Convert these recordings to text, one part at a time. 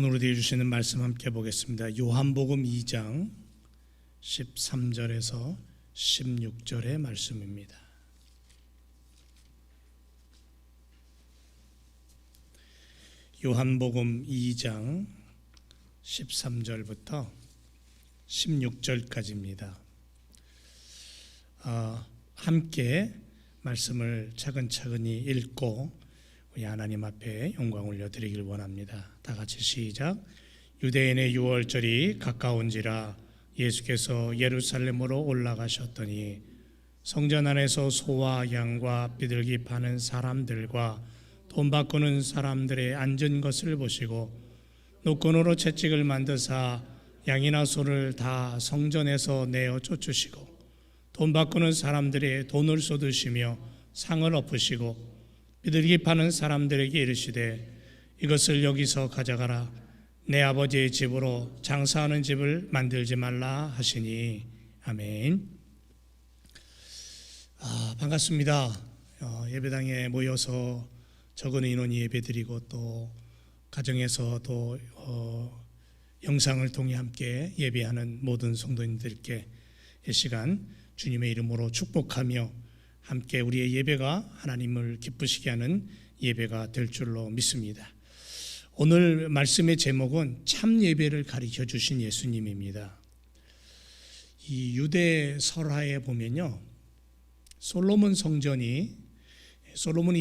오늘 우리에게 주시는 말씀 함께 보겠습니다. 요한복음 2장 13절에서 16절의 말씀입니다. 요한복음 2장 13절부터 16절까지입니다. 함께 말씀을 차근차근히 읽고 우리 하나님 앞에 영광 올려드리길 원합니다. 다 같이 시작. 유대인의 유월절이 가까운지라 예수께서 예루살렘으로 올라가셨더니 성전 안에서 소와 양과 비둘기 파는 사람들과 돈 바꾸는 사람들의 앉은 것을 보시고 노끈으로 채찍을 만드사 양이나 소를 다 성전에서 내어 쫓으시고 돈 바꾸는 사람들의 돈을 쏟으시며 상을 엎으시고 비둘기 파는 사람들에게 이르시되 이것을 여기서 가져가라. 내 아버지의 집으로 장사하는 집을 만들지 말라 하시니. 아멘. 반갑습니다. 예배당에 모여서 적은 인원이 예배드리고 또 가정에서 또 영상을 통해 함께 예배하는 모든 성도님들께 이 시간 주님의 이름으로 축복하며 함께 우리의 예배가 하나님을 기쁘시게 하는 예배가 될 줄로 믿습니다. 오늘 말씀의 제목은 참 예배를 가르쳐 주신 예수님입니다. 이 유대 설화에 보면요, 솔로몬이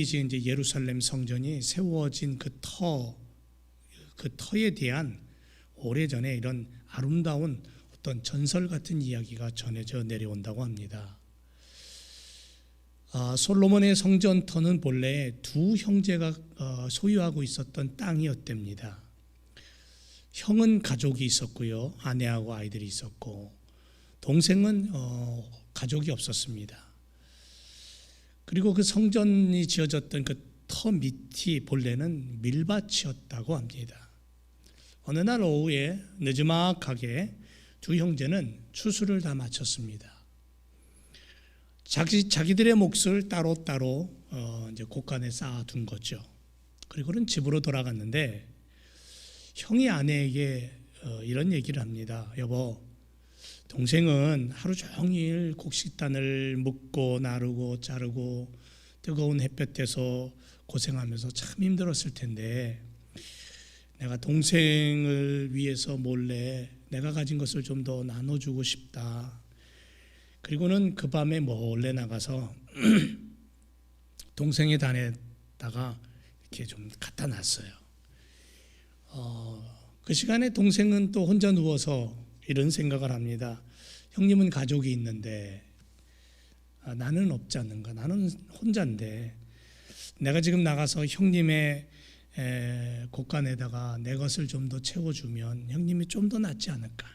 이제 예루살렘 성전이 세워진 그 터에 대한 오래전에 이런 아름다운 어떤 전설 같은 이야기가 전해져 내려온다고 합니다. 솔로몬의 성전터는 본래 두 형제가 소유하고 있었던 땅이었답니다. 형은 가족이 있었고요, 아내하고 아이들이 있었고, 동생은 가족이 없었습니다. 그리고 그 성전이 지어졌던 그 터 밑이 본래는 밀밭이었다고 합니다. 어느 날 오후에 늦지막하게 두 형제는 추수를 다 마쳤습니다. 자기들의 몫을 따로따로 이제 곳간에 쌓아둔 거죠. 그리고는 집으로 돌아갔는데 형이 아내에게 이런 얘기를 합니다. 여보, 동생은 하루 종일 곡식단을 묶고 나르고 자르고 뜨거운 햇볕에서 고생하면서 참 힘들었을 텐데 내가 동생을 위해서 몰래 내가 가진 것을 좀 더 나눠주고 싶다. 그리고는 그 밤에 몰래 나가서 동생의 단에다가 이렇게 좀 갖다 놨어요. 그 시간에 동생은 또 혼자 누워서 이런 생각을 합니다. 형님은 가족이 있는데 나는 없지 않는가? 나는 혼자인데 내가 지금 나가서 형님의 곳간에다가 내 것을 좀 더 채워주면 형님이 좀 더 낫지 않을까?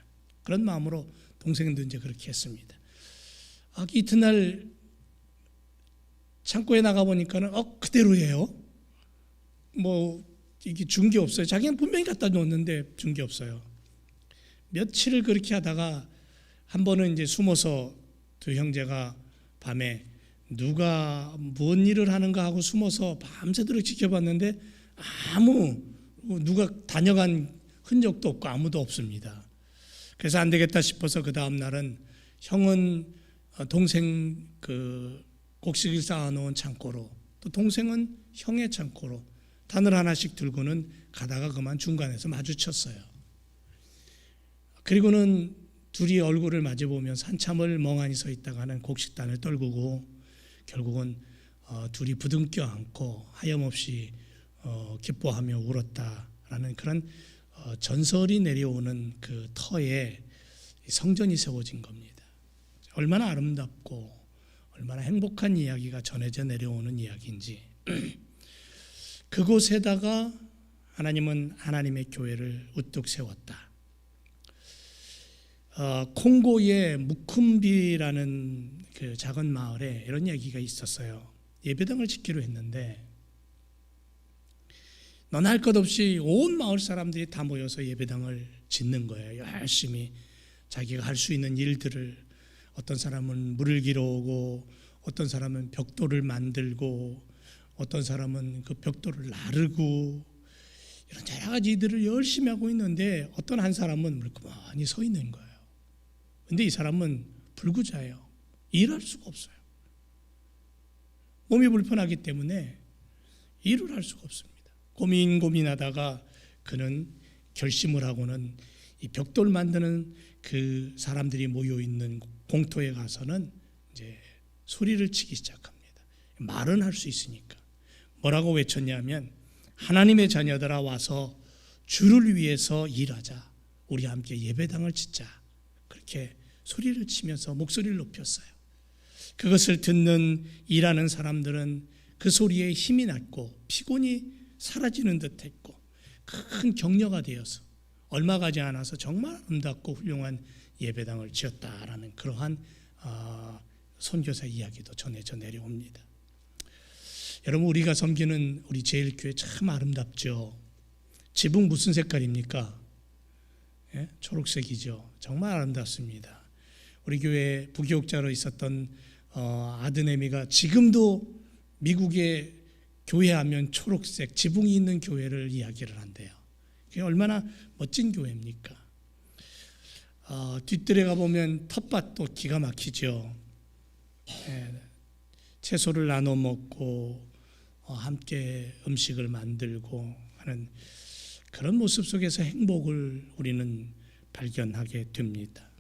그런 마음으로 동생도 이제 그렇게 했습니다. 이튿날 창고에 나가 보니까는 그대로예요. 뭐 이게 준 게 없어요. 자기는 분명히 갖다 놓았는데 준 게 없어요. 며칠을 그렇게 하다가 한 번은 이제 숨어서 두 형제가 밤에 누가 뭔 일을 하는가 하고 숨어서 밤새도록 지켜봤는데 누가 다녀간 흔적도 없고 아무도 없습니다. 그래서 안 되겠다 싶어서 그 다음 날은 형은 동생 그 곡식을 쌓아놓은 창고로, 또 동생은 형의 창고로 단을 하나씩 들고는 가다가 그만 중간에서 마주쳤어요. 그리고는 둘이 얼굴을 마주보면서 한참을 멍하니 서 있다가는 곡식단을 떨구고 결국은 둘이 부둥켜 안고 하염없이 기뻐하며 울었다라는 그런 전설이 내려오는 그 터에 성전이 세워진 겁니다. 얼마나 아름답고 얼마나 행복한 이야기가 전해져 내려오는 이야기인지 그곳에다가 하나님은 하나님의 교회를 우뚝 세웠다. 콩고의 무쿰비라는 그 작은 마을에 이런 얘기가 있었어요. 예배당을 짓기로 했는데 너나 할 것 없이 온 마을 사람들이 다 모여서 예배당을 짓는 거예요. 열심히 자기가 할 수 있는 일들을, 어떤 사람은 물을 길어오고 어떤 사람은 벽돌을 만들고 어떤 사람은 그 벽돌을 나르고 이런 여러 가지 일들을 열심히 하고 있는데 어떤 한 사람은 물끄러미 서 있는 거예요. 근데 이 사람은 불구자예요. 일할 수가 없어요. 몸이 불편하기 때문에 일을 할 수가 없습니다. 고민하다가 그는 결심을 하고는 이 벽돌 만드는 그 사람들이 모여 있는 공터에 가서는 이제 소리를 치기 시작합니다. 말은 할 수 있으니까. 뭐라고 외쳤냐면, 하나님의 자녀들아 와서 주를 위해서 일하자. 우리 함께 예배당을 짓자. 그렇게 소리를 치면서 목소리를 높였어요. 그것을 듣는 일하는 사람들은 그 소리에 힘이 났고 피곤이 사라지는 듯했고 큰 격려가 되어서 얼마 가지 않아서 정말 아름답고 훌륭한 예배당을 지었다라는 그러한 선교사 이야기도 전해져 내려옵니다. 여러분, 우리가 섬기는 우리 제일교회 참 아름답죠. 지붕 무슨 색깔입니까? 예? 초록색이죠. 정말 아름답습니다. 우리 교회 부교육자로 있었던 아드네미가 지금도 미국의 교회하면 초록색 지붕이 있는 교회를 이야기를 한대요. 그게 얼마나 멋진 교회입니까? 뒷뜰에 가보면 텃밭도 기가 막히죠. 예, 채소를 나눠 먹고 함께 음식을 만들고 하는 그런 모습 속에서 행복을 우리는 발견하게 됩니다.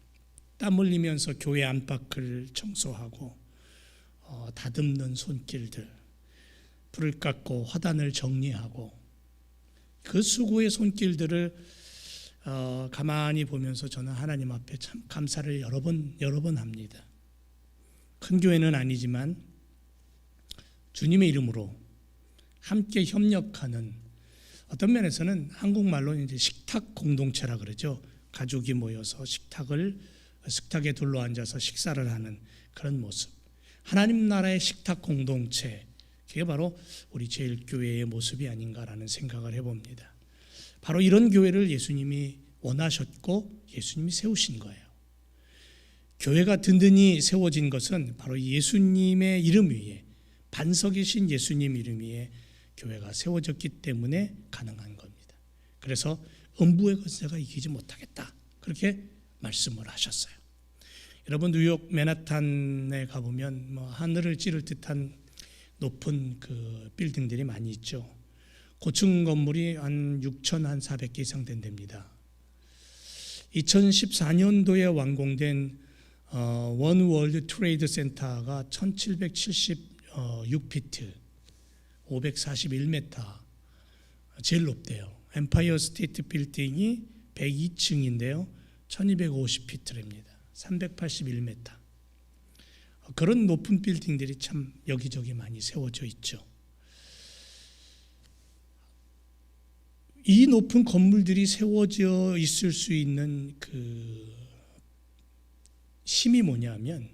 땀 흘리면서 교회 안팎을 청소하고 다듬는 손길들, 불을 깎고 화단을 정리하고 그 수고의 손길들을 가만히 보면서 저는 하나님 앞에 참 감사를 여러 번 합니다. 큰 교회는 아니지만 주님의 이름으로 함께 협력하는, 어떤 면에서는 한국말로 이제 식탁 공동체라 그러죠. 가족이 모여서 식탁에 둘러앉아서 식사를 하는 그런 모습. 하나님 나라의 식탁 공동체, 그게 바로 우리 제일교회의 모습이 아닌가라는 생각을 해봅니다. 바로 이런 교회를 예수님이 원하셨고 예수님이 세우신 거예요. 교회가 든든히 세워진 것은 바로 예수님의 이름 위에, 반석이신 예수님 이름 위에 교회가 세워졌기 때문에 가능한 겁니다. 그래서 음부의 권세가 이기지 못하겠다, 그렇게 말씀을 하셨어요. 여러분, 뉴욕 맨하탄에 가보면 하늘을 찌를 듯한 높은 그 빌딩들이 많이 있죠. 고층 건물이 한 6,400개 이상 된답니다. 2014년도에 완공된 원 월드 트레이드 센터가 1776피트, 541m, 제일 높대요. 엠파이어 스테이트 빌딩이 102층인데요. 1250피트랍니다. 381m. 그런 높은 빌딩들이 참 여기저기 많이 세워져 있죠. 이 높은 건물들이 세워져 있을 수 있는 그 힘이 뭐냐면,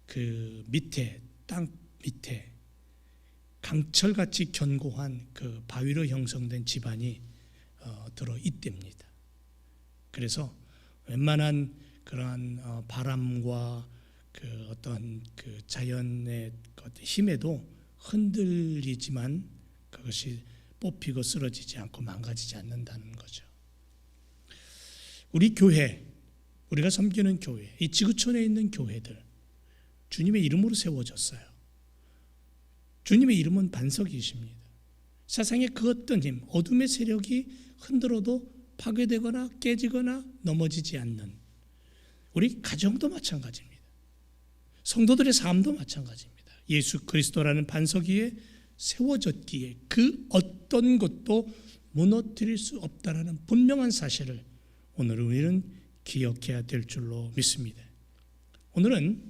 그 밑에, 땅 밑에 강철같이 견고한 그 바위로 형성된 지반이 들어 있답니다. 그래서 웬만한 그러한 바람과 그 어떤 그 자연의 힘에도 흔들리지만 그것이 뽑히고 쓰러지지 않고 망가지지 않는다는 거죠. 우리 교회, 우리가 섬기는 교회, 이 지구촌에 있는 교회들, 주님의 이름으로 세워졌어요. 주님의 이름은 반석이십니다. 세상의 그 어떤 힘, 어둠의 세력이 흔들어도 파괴되거나 깨지거나 넘어지지 않는, 우리 가정도 마찬가지입니다. 성도들의 삶도 마찬가지입니다. 예수 그리스도라는 반석 위에 세워졌기에 그 어떤 것도 무너뜨릴 수 없다라는 분명한 사실을 오늘 우리는 기억해야 될 줄로 믿습니다. 오늘은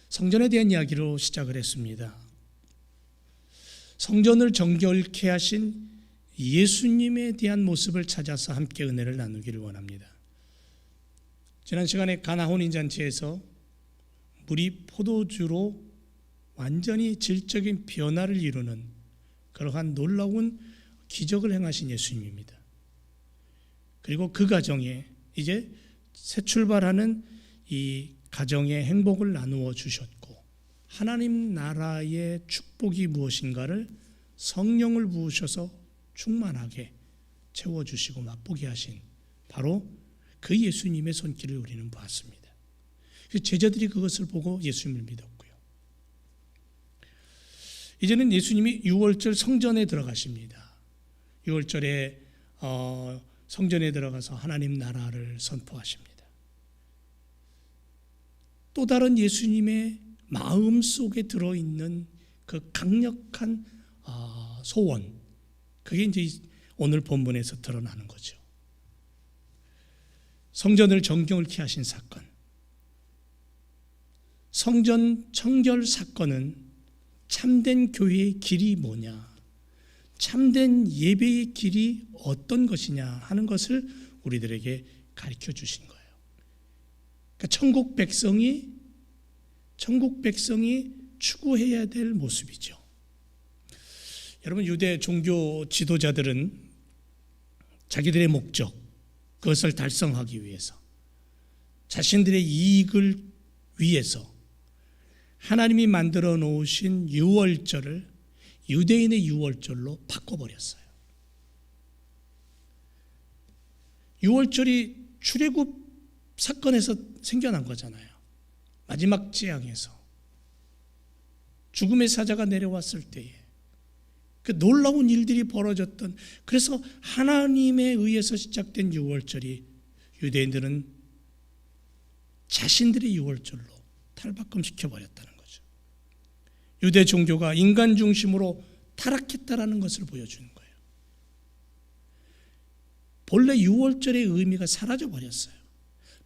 성전에 대한 이야기로 시작을 했습니다. 성전을 정결케 하신 예수님에 대한 모습을 찾아서 함께 은혜를 나누기를 원합니다. 지난 시간에 가나 혼인잔치에서 물이 포도주로 완전히 질적인 변화를 이루는 그러한 놀라운 기적을 행하신 예수님입니다. 그리고 그 가정에 이제 새 출발하는 이 가정의 행복을 나누어 주셨고, 하나님 나라의 축복이 무엇인가를 성령을 부으셔서 충만하게 채워주시고 맛보게 하신 바로 그 예수님의 손길을 우리는 보았습니다. 제자들이 그것을 보고 예수님을 믿었고요. 이제는 예수님이 유월절 성전에 들어가십니다. 유월절에 성전에 들어가서 하나님 나라를 선포하십니다. 또 다른 예수님의 마음 속에 들어있는 그 강력한 소원, 그게 이제 오늘 본문에서 드러나는 거죠. 성전을 정경케 하신 사건, 성전 청결 사건은 참된 교회의 길이 뭐냐, 참된 예배의 길이 어떤 것이냐 하는 것을 우리들에게 가르쳐 주신 거예요. 그러니까 천국 백성이 추구해야 될 모습이죠. 여러분, 유대 종교 지도자들은 자기들의 목적, 그것을 달성하기 위해서, 자신들의 이익을 위해서 하나님이 만들어 놓으신 유월절을 유대인의 유월절로 바꿔버렸어요. 유월절이 출애굽 사건에서 생겨난 거잖아요. 마지막 재앙에서 죽음의 사자가 내려왔을 때에 그 놀라운 일들이 벌어졌던, 그래서 하나님에 의해서 시작된 유월절이 유대인들은 자신들의 유월절로 탈바꿈시켜버렸다는 거죠. 유대 종교가 인간 중심으로 타락했다라는 것을 보여주는 거예요. 본래 유월절의 의미가 사라져버렸어요.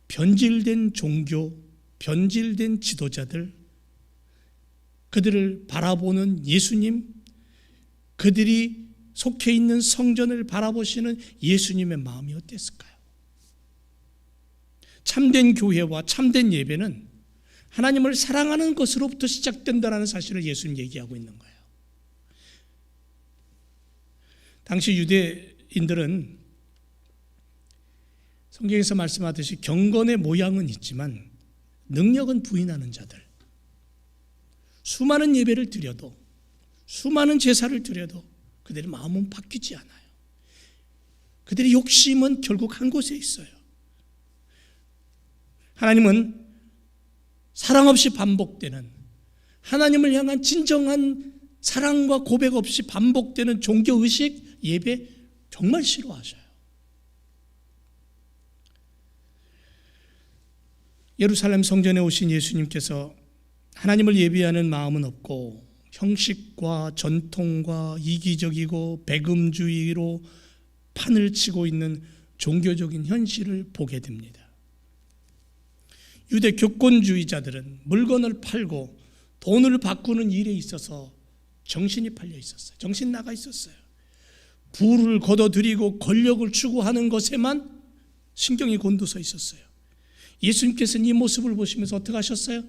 변질된 종교, 변질된 지도자들, 그들을 바라보는 예수님, 그들이 속해 있는 성전을 바라보시는 예수님의 마음이 어땠을까요? 참된 교회와 참된 예배는 하나님을 사랑하는 것으로부터 시작된다는 사실을 예수님 얘기하고 있는 거예요. 당시 유대인들은 성경에서 말씀하듯이 경건의 모양은 있지만 능력은 부인하는 자들, 수많은 예배를 드려도, 수많은 제사를 드려도 그들의 마음은 바뀌지 않아요. 그들의 욕심은 결국 한 곳에 있어요. 하나님은 사랑 없이 반복되는, 하나님을 향한 진정한 사랑과 고백 없이 반복되는 종교의식, 예배 정말 싫어하셔요. 예루살렘 성전에 오신 예수님께서 하나님을 예배하는 마음은 없고 형식과 전통과 이기적이고 배금주의로 판을 치고 있는 종교적인 현실을 보게 됩니다. 유대 교권주의자들은 물건을 팔고 돈을 바꾸는 일에 있어서 정신이 팔려 있었어요. 정신 나가 있었어요. 부를 거둬들이고 권력을 추구하는 것에만 신경이 곤두서 있었어요. 예수님께서는 이 모습을 보시면서 어떻게 하셨어요?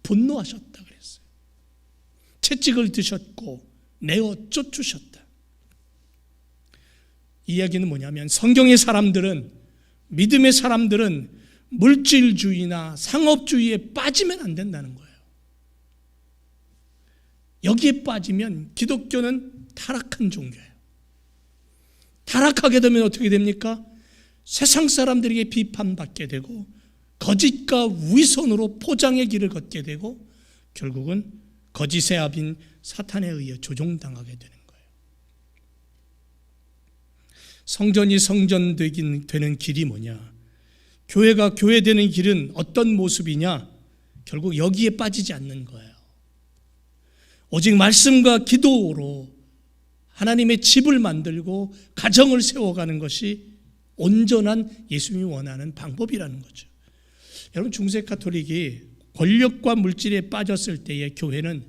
분노하셨다 그랬어요. 채찍을 드셨고 내어 쫓으셨다. 이 이야기는 뭐냐면 성경의 사람들은, 믿음의 사람들은 물질주의나 상업주의에 빠지면 안 된다는 거예요. 여기에 빠지면 기독교는 타락한 종교예요. 타락하게 되면 어떻게 됩니까? 세상 사람들에게 비판받게 되고 거짓과 위선으로 포장의 길을 걷게 되고 결국은 거짓의 아비인 사탄에 의해 조종당하게 되는 거예요. 성전이 성전 되는 길이 뭐냐? 교회가 교회되는 길은 어떤 모습이냐? 결국 여기에 빠지지 않는 거예요. 오직 말씀과 기도로 하나님의 집을 만들고 가정을 세워가는 것이 온전한 예수님이 원하는 방법이라는 거죠. 여러분, 중세 카톨릭이 권력과 물질에 빠졌을 때의 교회는,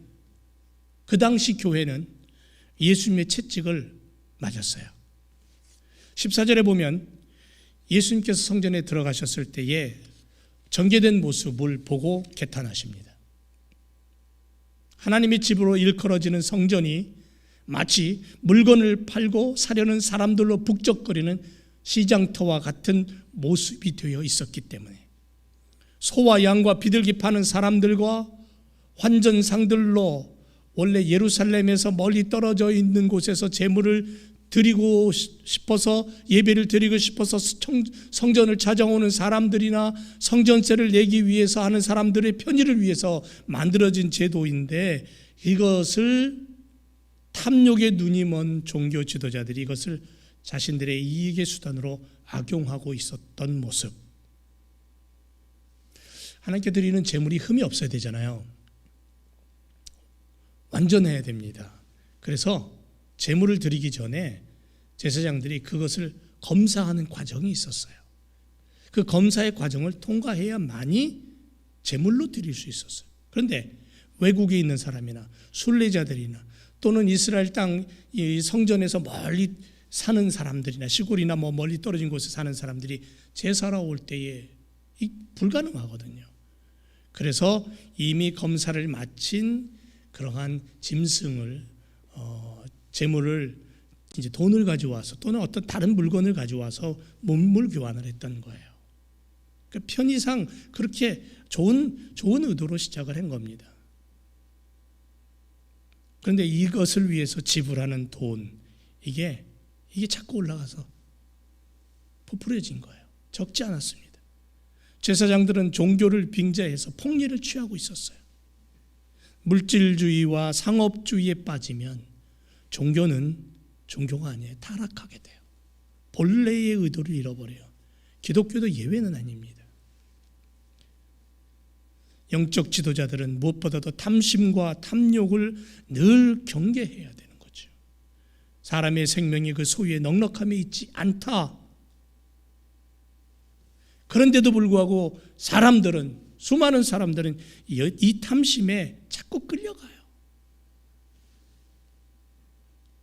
그 당시 교회는 예수님의 채찍을 맞았어요. 14절에 보면 예수님께서 성전에 들어가셨을 때에 정죄된 모습을 보고 개탄하십니다. 하나님의 집으로 일컬어지는 성전이 마치 물건을 팔고 사려는 사람들로 북적거리는 시장터와 같은 모습이 되어 있었기 때문에 소와 양과 비둘기 파는 사람들과 환전상들로 원래 예루살렘에서 멀리 떨어져 있는 곳에서 재물을 드리고 싶어서, 예배를 드리고 싶어서 성전을 찾아오는 사람들이나 성전세를 내기 위해서 하는 사람들의 편의를 위해서 만들어진 제도인데, 이것을 탐욕의 눈이 먼 종교 지도자들이 이것을 자신들의 이익의 수단으로 악용하고 있었던 모습. 하나님께 드리는 제물이 흠이 없어야 되잖아요. 완전해야 됩니다. 그래서 제물을 드리기 전에 제사장들이 그것을 검사하는 과정이 있었어요. 그 검사의 과정을 통과해야만이 제물로 드릴 수 있었어요. 그런데 외국에 있는 사람이나 순례자들이나 또는 이스라엘 땅 성전에서 멀리 사는 사람들이나 시골이나 멀리 떨어진 곳에 사는 사람들이 제사하러 올 때에 불가능하거든요. 그래서 이미 검사를 마친 그러한 짐승을, 제물을, 이제 돈을 가져와서 또는 어떤 다른 물건을 가져와서 문물 교환을 했던 거예요. 그러니까 편의상 그렇게 좋은 의도로 시작을 한 겁니다. 그런데 이것을 위해서 지불하는 돈, 이게 자꾸 올라가서 부풀어진 거예요. 적지 않았습니다. 제사장들은 종교를 빙자해서 폭리를 취하고 있었어요. 물질주의와 상업주의에 빠지면 종교가 아니에요. 타락하게 돼요. 본래의 의도를 잃어버려요. 기독교도 예외는 아닙니다. 영적 지도자들은 무엇보다도 탐심과 탐욕을 늘 경계해야 되는 거죠. 사람의 생명이 그 소유의 넉넉함에 있지 않다. 그런데도 불구하고 수많은 사람들은 이 탐심에 자꾸 끌려가요.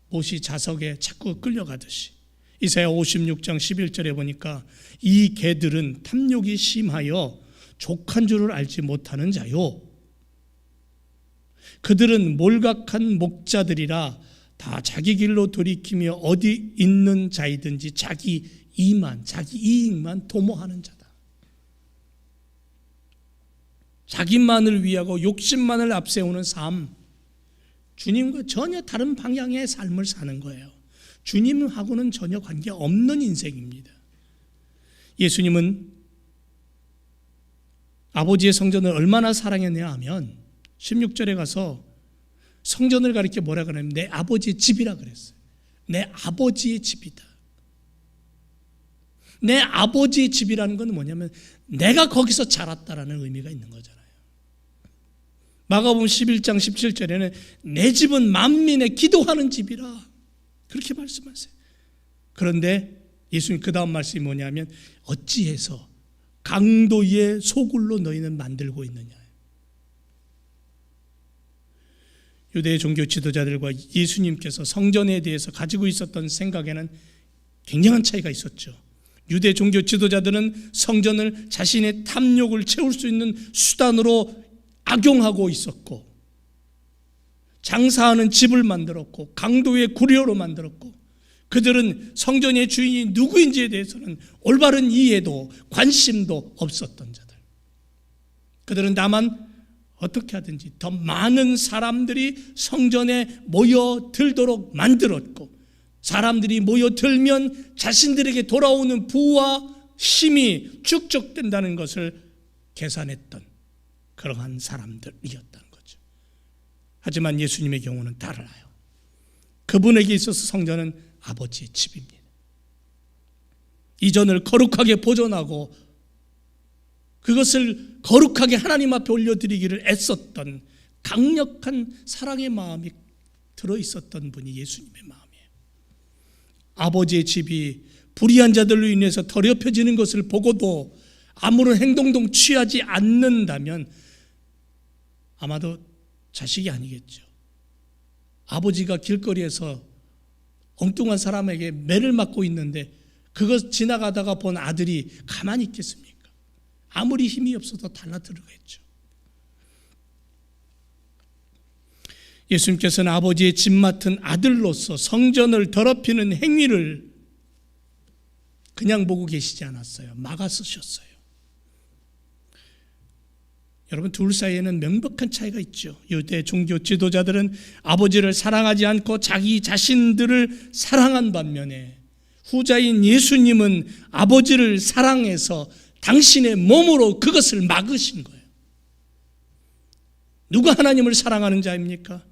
못이 자석에 자꾸 끌려가듯이. 이사야 56장 11절에 보니까 이 개들은 탐욕이 심하여 족한 줄을 알지 못하는 자요. 그들은 몰각한 목자들이라 다 자기 길로 돌이키며 어디 있는 자이든지 자기 이익만 도모하는 자다. 자기만을 위하고 욕심만을 앞세우는 삶, 주님과 전혀 다른 방향의 삶을 사는 거예요. 주님하고는 전혀 관계없는 인생입니다. 예수님은 아버지의 성전을 얼마나 사랑했냐 하면 16절에 가서 성전을 가리켜 뭐라 그러냐면 내 아버지의 집이라 그랬어요. 내 아버지의 집이다. 내 아버지의 집이라는 건 뭐냐면 내가 거기서 자랐다라는 의미가 있는 거잖아요. 마가복음 11장 17절에는 내 집은 만민의 기도하는 집이라 그렇게 말씀하세요. 그런데 예수님 그 다음 말씀이 뭐냐면 어찌해서 강도의 소굴로 너희는 만들고 있느냐. 유대 종교 지도자들과 예수님께서 성전에 대해서 가지고 있었던 생각에는 굉장한 차이가 있었죠. 유대 종교 지도자들은 성전을 자신의 탐욕을 채울 수 있는 수단으로 악용하고 있었고, 장사하는 집을 만들었고, 강도의 구려로 만들었고, 그들은 성전의 주인이 누구인지에 대해서는 올바른 이해도 관심도 없었던 자들. 그들은 다만 어떻게 하든지 더 많은 사람들이 성전에 모여들도록 만들었고, 사람들이 모여들면 자신들에게 돌아오는 부와 힘이 축적된다는 것을 계산했던 그러한 사람들이었다는 거죠. 하지만 예수님의 경우는 달라요. 그분에게 있어서 성전은 아버지의 집입니다. 이전을 거룩하게 보존하고 그것을 거룩하게 하나님 앞에 올려드리기를 애썼던 강력한 사랑의 마음이 들어있었던 분이 예수님의 마음이에요. 아버지의 집이 불의한 자들로 인해서 더럽혀지는 것을 보고도 아무런 행동도 취하지 않는다면 아마도 자식이 아니겠죠. 아버지가 길거리에서 엉뚱한 사람에게 매를 맞고 있는데 그것 지나가다가 본 아들이 가만히 있겠습니까? 아무리 힘이 없어도 달라들겠죠. 예수님께서는 아버지의 집 맡은 아들로서 성전을 더럽히는 행위를 그냥 보고 계시지 않았어요. 막아 쓰셨어요. 여러분, 둘 사이에는 명백한 차이가 있죠. 유대 종교 지도자들은 아버지를 사랑하지 않고 자기 자신들을 사랑한 반면에 후자인 예수님은 아버지를 사랑해서 당신의 몸으로 그것을 막으신 거예요. 누가 하나님을 사랑하는 자입니까?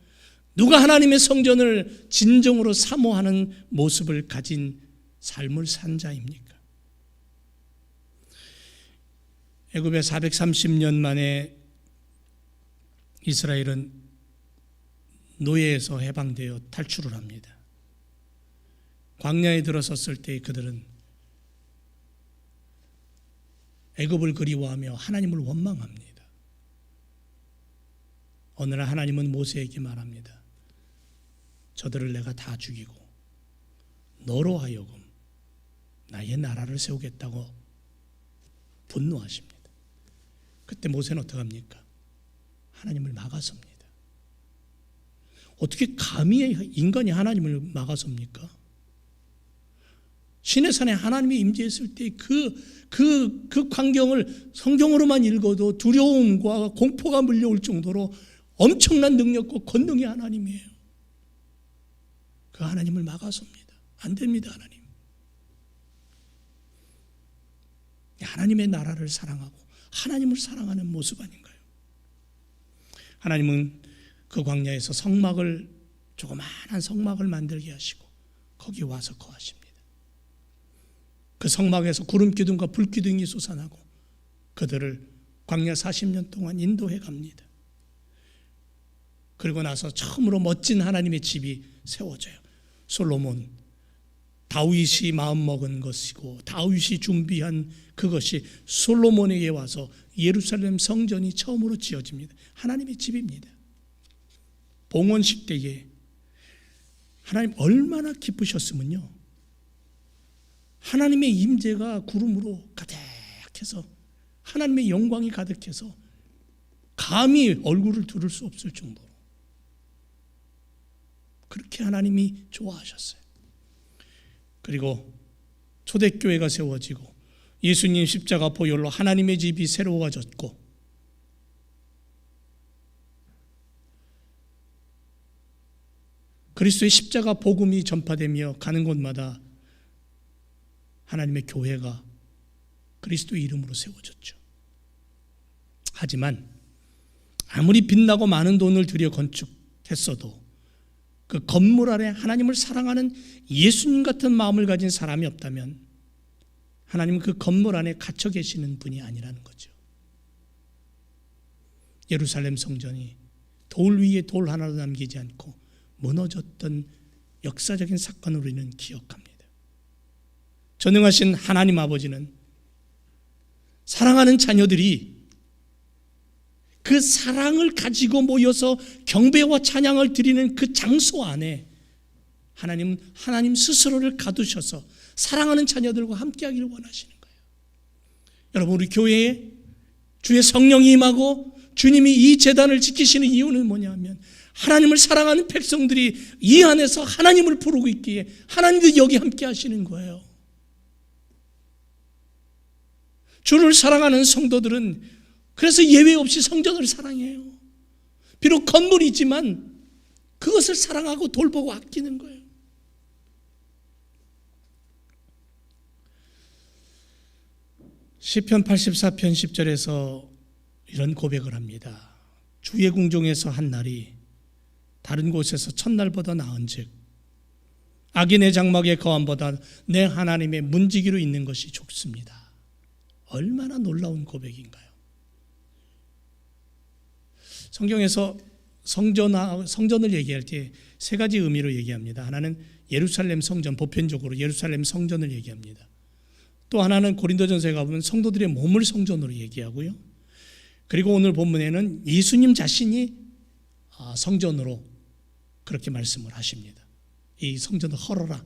누가 하나님의 성전을 진정으로 사모하는 모습을 가진 삶을 산 자입니까? 애굽에 430년 만에 이스라엘은 노예에서 해방되어 탈출을 합니다. 광야에 들어섰을 때 그들은 애굽을 그리워하며 하나님을 원망합니다. 어느 날 하나님은 모세에게 말합니다. 저들을 내가 다 죽이고 너로 하여금 나의 나라를 세우겠다고 분노하십니다. 그때 모세는 어떻게 합니까? 하나님을 막아섭니다. 어떻게 감히 인간이 하나님을 막아섭니까? 시내산에 하나님이 임재했을 때 그 광경을 성경으로만 읽어도 두려움과 공포가 밀려올 정도로 엄청난 능력과 권능의 하나님이에요. 그 하나님을 막아섭니다. 안 됩니다, 하나님. 하나님의 나라를 사랑하고 하나님을 사랑하는 모습 아닌가요? 하나님은 그 광야에서 조그마한 성막을 만들게 하시고 거기 와서 거하십니다. 그 성막에서 구름 기둥과 불 기둥이 솟아나고 그들을 광야 40년 동안 인도해 갑니다. 그리고 나서 처음으로 멋진 하나님의 집이 세워져요. 솔로몬, 다윗이 마음먹은 것이고 다윗이 준비한 그것이 솔로몬에게 와서 예루살렘 성전이 처음으로 지어집니다. 하나님의 집입니다. 봉헌식 때에 하나님 얼마나 기쁘셨으면요, 하나님의 임재가 구름으로 가득해서 하나님의 영광이 가득해서 감히 얼굴을 들을 수 없을 정도로 그렇게 하나님이 좋아하셨어요. 그리고 초대교회가 세워지고 예수님 십자가 보혈로 하나님의 집이 새로워졌고 그리스도의 십자가 복음이 전파되며 가는 곳마다 하나님의 교회가 그리스도의 이름으로 세워졌죠. 하지만 아무리 빛나고 많은 돈을 들여 건축했어도 그 건물 안에 하나님을 사랑하는 예수님 같은 마음을 가진 사람이 없다면 하나님은 그 건물 안에 갇혀 계시는 분이 아니라는 거죠. 예루살렘 성전이 돌 위에 돌 하나도 남기지 않고 무너졌던 역사적인 사건을 우리는 기억합니다. 전능하신 하나님 아버지는 사랑하는 자녀들이 그 사랑을 가지고 모여서 경배와 찬양을 드리는 그 장소 안에 하나님 스스로를 가두셔서 사랑하는 자녀들과 함께하기를 원하시는 거예요. 여러분, 우리 교회에 주의 성령이 임하고 주님이 이 제단을 지키시는 이유는 뭐냐면 하나님을 사랑하는 백성들이 이 안에서 하나님을 부르고 있기에 하나님도 여기 함께 하시는 거예요. 주를 사랑하는 성도들은 그래서 예외 없이 성전을 사랑해요. 비록 건물이지만 그것을 사랑하고 돌보고 아끼는 거예요. 시편 84편 10절에서 이런 고백을 합니다. 주의 궁중에서 한 날이 다른 곳에서 첫날보다 나은즉 악인의 장막의 거함보다 내 하나님의 문지기로 있는 것이 좋습니다. 얼마나 놀라운 고백인가요? 성경에서 성전을 얘기할 때 세 가지 의미로 얘기합니다. 하나는 예루살렘 성전, 보편적으로 예루살렘 성전을 얘기합니다. 또 하나는 고린도전서에 가보면 성도들의 몸을 성전으로 얘기하고요. 그리고 오늘 본문에는 예수님 자신이 성전으로 그렇게 말씀을 하십니다. 이 성전을 헐어라,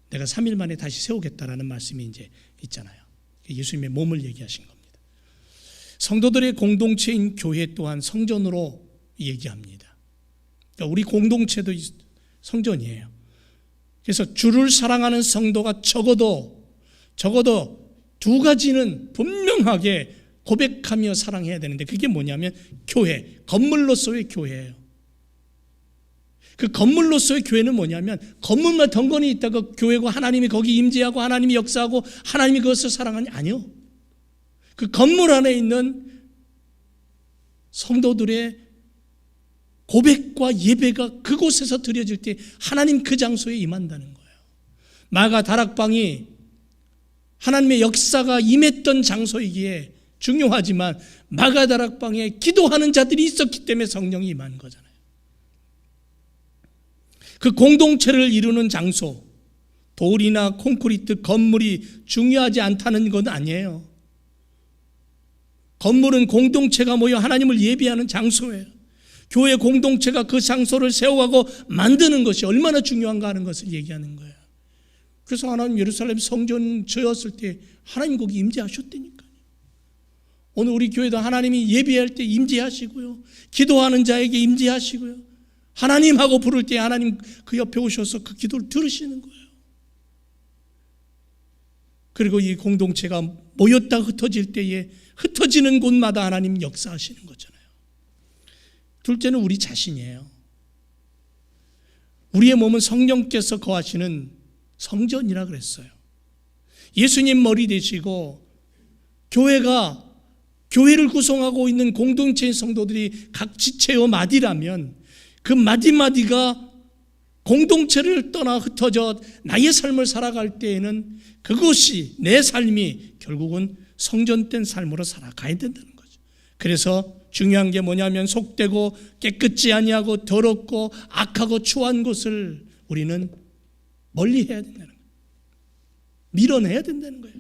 내가 3일 만에 다시 세우겠다라는 말씀이 이제 있잖아요. 예수님의 몸을 얘기하신 겁니다. 성도들의 공동체인 교회 또한 성전으로 얘기합니다. 그러니까 우리 공동체도 성전이에요. 그래서 주를 사랑하는 성도가 적어도 두 가지는 분명하게 고백하며 사랑해야 되는데 그게 뭐냐면 교회, 건물로서의 교회예요. 그 건물로서의 교회는 뭐냐면 건물만 덩건히 있다가 교회고 하나님이 거기 임재하고 하나님이 역사하고 하나님이 그것을 사랑하니 아니요. 그 건물 안에 있는 성도들의 고백과 예배가 그곳에서 드려질 때 하나님 그 장소에 임한다는 거예요. 마가 다락방이 하나님의 역사가 임했던 장소이기에 중요하지만 마가 다락방에 기도하는 자들이 있었기 때문에 성령이 임한 거잖아요. 그 공동체를 이루는 장소, 돌이나 콘크리트, 건물이 중요하지 않다는 건 아니에요. 건물은 공동체가 모여 하나님을 예배하는 장소예요. 교회 공동체가 그 장소를 세워가고 만드는 것이 얼마나 중요한가 하는 것을 얘기하는 거예요. 그래서 하나님 예루살렘 성전 지었을 때 하나님 거기 임재하셨다니까요. 오늘 우리 교회도 하나님이 예배할 때 임재하시고요, 기도하는 자에게 임재하시고요, 하나님하고 부를 때 하나님 그 옆에 오셔서 그 기도를 들으시는 거예요. 그리고 이 공동체가 모였다 흩어질 때에 흩어지는 곳마다 하나님 역사하시는 거잖아요. 둘째는 우리 자신이에요. 우리의 몸은 성령께서 거하시는 성전이라 그랬어요. 예수님 머리 되시고 교회를 구성하고 있는 공동체의 성도들이 각 지체와 마디라면 그 마디마디가 공동체를 떠나 흩어져 나의 삶을 살아갈 때에는 그것이 내 삶이 결국은 성전된 삶으로 살아가야 된다는 거죠. 그래서 중요한 게 뭐냐면 속되고 깨끗지 아니하고 더럽고 악하고 추한 것을 우리는 멀리해야 된다는 거예요. 밀어내야 된다는 거예요.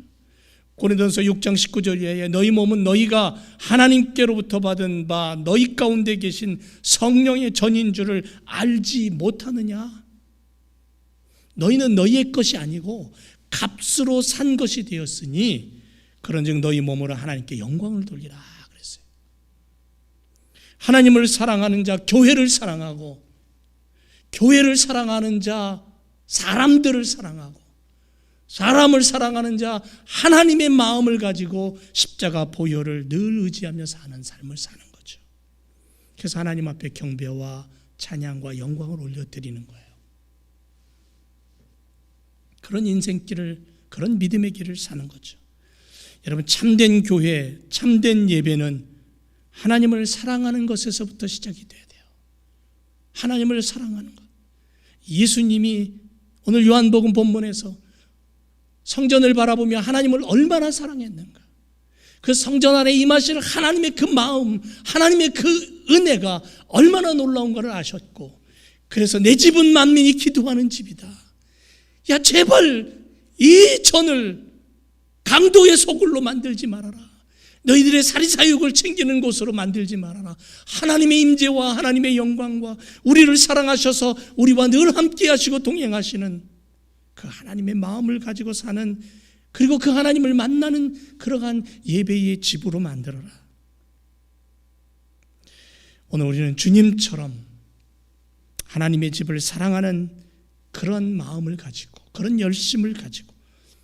고린도전서 6장 19절에 너희 몸은 너희가 하나님께로부터 받은 바 너희 가운데 계신 성령의 전인 줄을 알지 못하느냐. 너희는 너희의 것이 아니고 값으로 산 것이 되었으니 그런즉 너희 몸으로 하나님께 영광을 돌리라 그랬어요. 하나님을 사랑하는 자, 교회를 사랑하고 교회를 사랑하는 자, 사람들을 사랑하고 사람을 사랑하는 자, 하나님의 마음을 가지고 십자가 보혈을 늘 의지하며 사는 삶을 사는 거죠. 그래서 하나님 앞에 경배와 찬양과 영광을 올려드리는 거예요. 그런 인생길을, 그런 믿음의 길을 사는 거죠. 여러분, 참된 교회, 참된 예배는 하나님을 사랑하는 것에서부터 시작이 돼야 돼요. 하나님을 사랑하는 것. 예수님이 오늘 요한복음 본문에서 성전을 바라보며 하나님을 얼마나 사랑했는가. 그 성전 안에 임하실 하나님의 그 마음, 하나님의 그 은혜가 얼마나 놀라운가를 아셨고, 그래서 내 집은 만민이 기도하는 집이다. 야, 제발 이 전을 강도의 소굴로 만들지 말아라. 너희들의 사리사욕을 챙기는 곳으로 만들지 말아라. 하나님의 임재와 하나님의 영광과 우리를 사랑하셔서 우리와 늘 함께 하시고 동행하시는 그 하나님의 마음을 가지고 사는, 그리고 그 하나님을 만나는 그러한 예배의 집으로 만들어라. 오늘 우리는 주님처럼 하나님의 집을 사랑하는 그런 마음을 가지고, 그런 열심을 가지고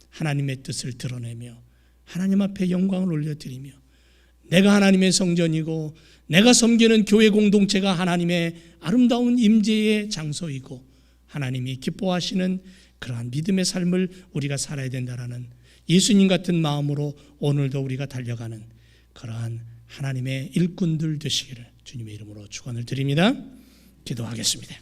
하나님의 뜻을 드러내며 하나님 앞에 영광을 올려드리며, 내가 하나님의 성전이고 내가 섬기는 교회 공동체가 하나님의 아름다운 임재의 장소이고 하나님이 기뻐하시는 그러한 믿음의 삶을 우리가 살아야 된다라는 예수님 같은 마음으로 오늘도 우리가 달려가는 그러한 하나님의 일꾼들 되시기를 주님의 이름으로 축원을 드립니다. 기도하겠습니다.